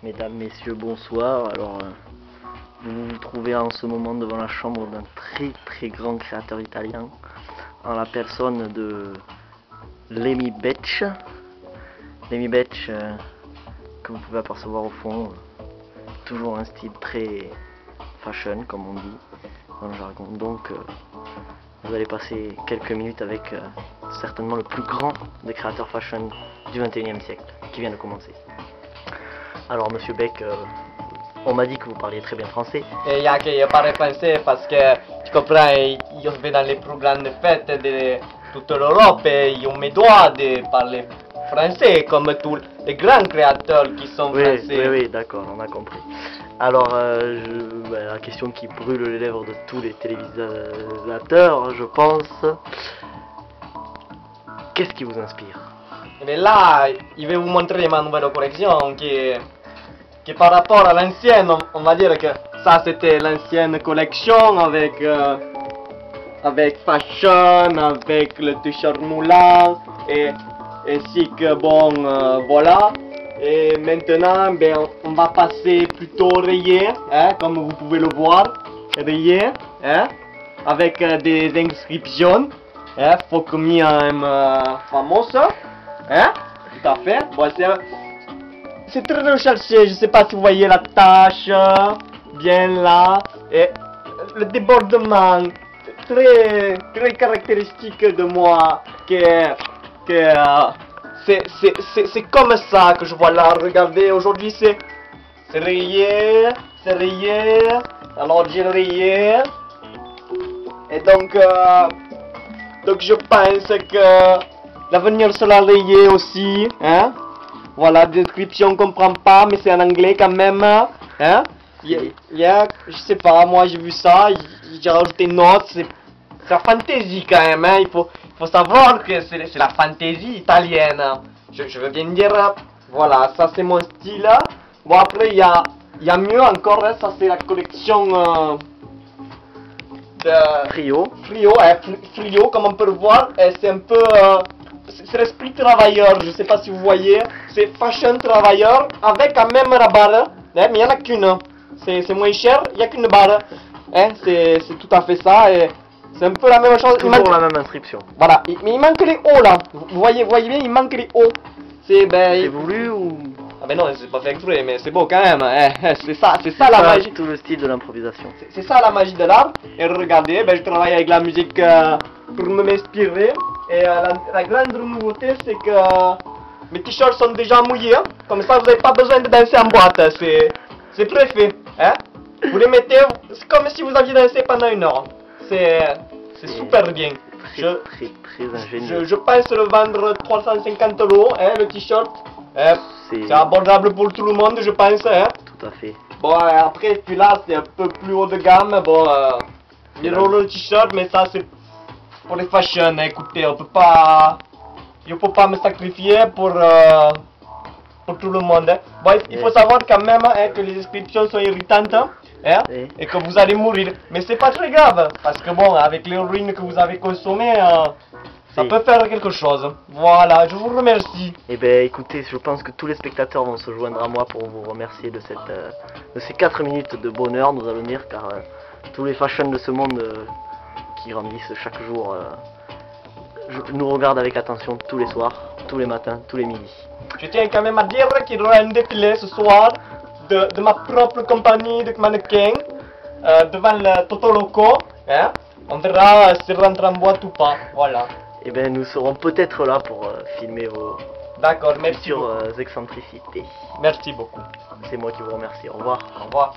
Mesdames, messieurs, bonsoir. Alors, vous vous trouvez en ce moment devant la chambre d'un très grand créateur italien, en la personne de Lemmy Becch. Lemmy Becch, que vous pouvez apercevoir au fond, toujours un style très fashion, comme on dit dans le jargon. Donc, vous allez passer quelques minutes avec certainement le plus grand des créateurs fashion du 21e siècle, qui vient de commencer. Alors, monsieur Beck, on m'a dit que vous parliez très bien français. Et il y a que je parle français parce que, tu comprends, je vais dans les plus grandes fêtes de toute l'Europe et on me doit de parler français comme tous les grands créateurs qui sont français. Oui, d'accord, on a compris. Alors, la question qui brûle les lèvres de tous les télévisateurs, je pense, qu'est-ce qui vous inspire? Mais là, je vais vous montrer ma nouvelle collection qui par rapport à l'ancienne, on va dire que ça c'était l'ancienne collection avec fashion, avec le t-shirt moulant et ainsi que bon voilà. Et maintenant ben, on va passer plutôt rayé, hein, comme vous pouvez le voir, rayé, hein, avec des inscriptions, hein, Folk Me I'm famous, hein, tout à fait. Bon, c'est très recherché, je sais pas si vous voyez la tache, bien là, et le débordement très caractéristique de moi, c'est comme ça que je vois là, regardez, aujourd'hui c'est rayé, alors j'ai rayé, et donc je pense que l'avenir sera rayé aussi, hein. Voilà, description on comprend pas, mais c'est en anglais quand même, hein. Je sais pas, moi j'ai vu ça, j'ai rajouté une note, c'est la fantaisie quand même, hein. Il faut savoir que c'est la fantaisie italienne. Je veux bien dire, voilà, ça c'est mon style. Bon après il y a mieux encore, hein, ça c'est la collection de Frio, Frio, comme on peut le voir, c'est un peu... c'est l'esprit travailleur, je sais pas si vous voyez, c'est fashion travailleur avec quand même la barre, hein, mais il n'y en a qu'une, c'est moins cher, il n'y a qu'une barre, hein, c'est tout à fait ça, et c'est un peu la même chose. toujours la même inscription. Voilà, mais il manque les hauts là, vous voyez bien, il manque les hauts, c'est voulu ou... Ah ben non, c'est pas fait exprès, mais c'est beau quand même, hein. C'est ça la magie. Tout le style de l'improvisation. C'est ça la magie de l'art. Et regardez, ben, je travaille avec la musique pour m'inspirer. Et la grande nouveauté, c'est que mes t-shirts sont déjà mouillés. Hein. Comme ça, vous n'avez pas besoin de danser en boîte. C'est préfet. Hein. Vous les mettez, c'est comme si vous aviez dansé pendant une heure. C'est super bien. Très ingénieux. Je pense le vendre 350 €, hein, le t-shirt. C'est abordable pour tout le monde, je pense. Hein. Tout à fait. Bon, après, celui-là, c'est un peu plus haut de gamme. Bon, le t-shirt, mais ça, c'est pour les fashion. Écoutez, je peux pas me sacrifier pour tout le monde. Hein. Bon, il faut savoir quand même, hein, que les inscriptions sont irritantes, hein, et que vous allez mourir. Mais c'est pas très grave, parce que bon, avec l'héroïne que vous avez consommée, ça peut faire quelque chose. Voilà, je vous remercie. Eh bien écoutez, je pense que tous les spectateurs vont se joindre à moi pour vous remercier de ces 4 minutes de bonheur, nous allons dire, car tous les fashions de ce monde qui grandissent chaque jour nous regardent avec attention tous les soirs, tous les matins, tous les midis. Je tiens quand même à dire qu'il y aura un défilé ce soir de ma propre compagnie de mannequins devant le Totoloco. Hein. On verra si je rentre en boîte ou pas. Voilà. Eh bien, nous serons peut-être là pour filmer vos futures excentricités. Merci beaucoup. C'est moi qui vous remercie. Au revoir. Au revoir.